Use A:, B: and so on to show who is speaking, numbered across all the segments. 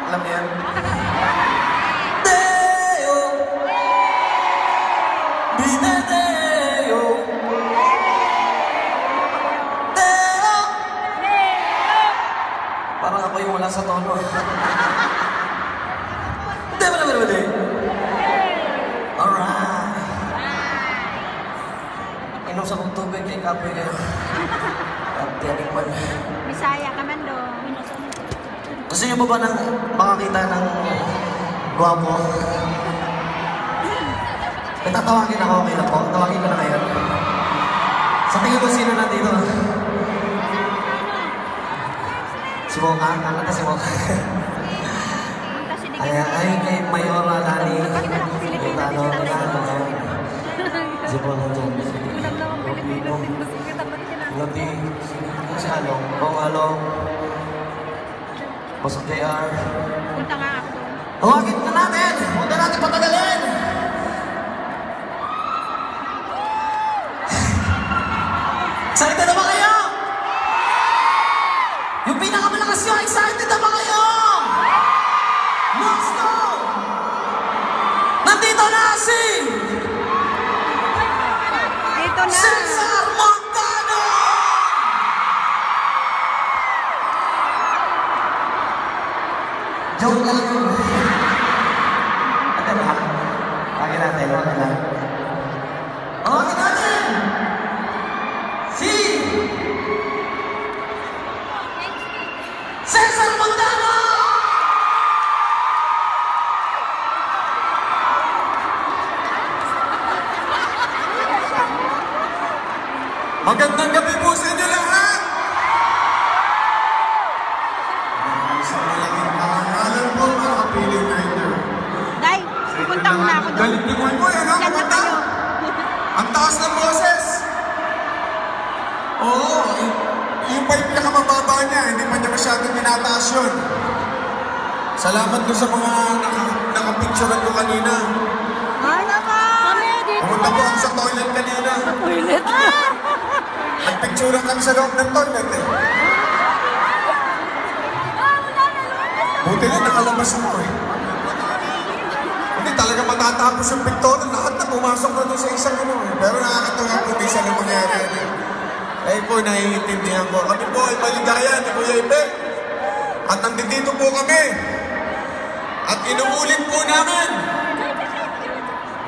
A: Alam niyo yan?
B: Deo Binedeo Deo. Parang ako yung wala sa tono. Deo. Alright. Inom sa kong tubig kay kapoy kayo. At tiyaning man.
C: Bisaya ka man doon.
B: Gusto niyo ba nang makakita ng guwapo? Tatawagin ako, okay na po. Tawagin ko na ngayon. Sa tingin ko sino nandito? Si Mocha? Nakata si Mocha. Ay, kay Mayora Lani. Si Mocha dyan. Lati. Si Along. Bong Along. Pasok JR.
C: Punta nga ako.
B: Tawagin na natin! Huwag na natin patagalin! Excited na ba kayo? Yung pinakamalakas nyo, excited na ba kayo? Let's go! Nandito na si...
C: Dito na!
B: Cesar Montano! Joke lang. Ate ba? Tawagin natin, okay lang. Tawagin natin! Si... Cesar Montano!
A: Magandang gabi po sa inyo lahat! Isang malaking pangalan po mga kapiling rider.
C: Day, pupunta muna ako doon.
A: Galing mo yan, ha?
C: Diyan na
A: Kumanta!
C: kayo.
A: Ang taas ng boses! Oo! yung pa yung pinakamababa niya, hindi pa niya masyadong tinataas yun. Salamat doon sa mga nakapicturean ko kanina.
C: Ay, naman! Kami, dito
A: Pumunta po ako sa toilet kanina.
C: Toilet.
A: Nagpicturean kami sa loob ng toilet eh. Buti na nakalabas ako eh. Hindi talaga matatapos yung pictorial. Lahat na pumasok na doon sa isang ano eh. Pero nakakatawa po di siya na mangyari. Eh po, naiintindihan ko. Kami po ay maligaya ni Kuya Ipe. At nandito po kami. At inuulit po namin.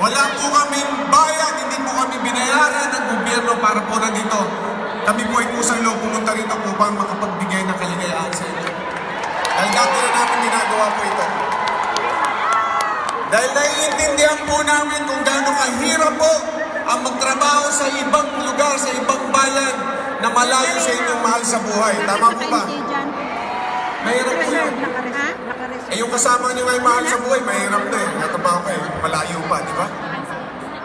A: Wala po kaming bayad. Hindi po kami binayaran ng gobyerno para po nandito. Kami po ay kusang loob pumunta rito upang makapagbigay ng kaligayaan sa inyo. Dahil dati na namin ginagawa po ito. Dahil naiintindihan po namin kung gaano kahirap po ang magtrabaho sa ibang lugar, sa ibang bayan na malayo sa inyong mahal sa buhay. Tama po ba? Mahirap po yun. Eh yung kasama niyo ngayon mahal sa buhay, mahirap na eh. Natabaho kayo, malayo pa, di ba?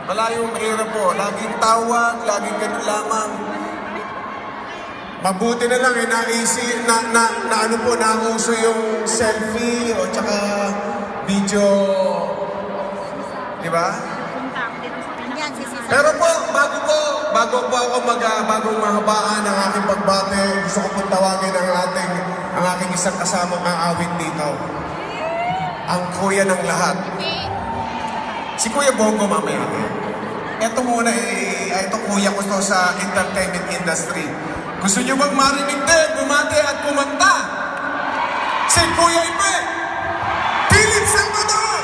A: Malayo, mahirap po. Laging tawag, laging ganun lamang. Mabuti na lang eh, na ano po, nauso yung selfie o tsaka video, di ba? Pero po, bago po ako bagong mahabaan ng aking pagbate, gusto ko pong tawagin ang aking isang kasamang aawit dito. Ang kuya ng lahat. Si Kuya Bongo mamaya. Ito muna ito kuya ko to sa entertainment industry. Gusto niyo bang marinig din, bumate at kumanta? Si Kuya Ipe! Philip Salvador!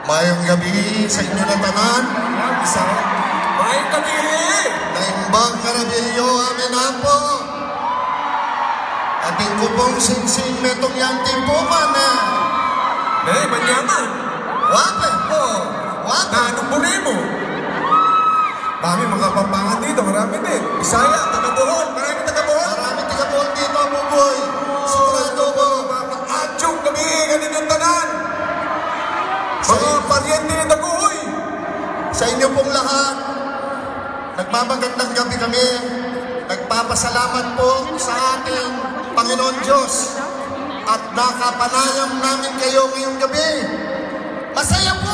D: Mayong gabi sa inyo na tanan.
A: Mayong gabi!
D: Naimbang karabilyo amin na po. Ating kupong sinsing metong yang timpukan na.
A: Manyaman!
D: Wape po. Wape.
A: Anong buri mo? Marami mga pampangan dito, marami din. Bisaya, taga-Bohol, marami taga-Bohol.
D: Marami tiga-buhol dito, buboy. Sigurado ko.
A: Adyong kami, ganun yung tanan. Mga paryente na taguhoy.
D: Sa inyo pong lahat, nagmamagandang gabi kami. Nagpapasalamat po sa ating Panginoon Diyos. At nakapanayam namin kayo ngayong gabi. Masaya po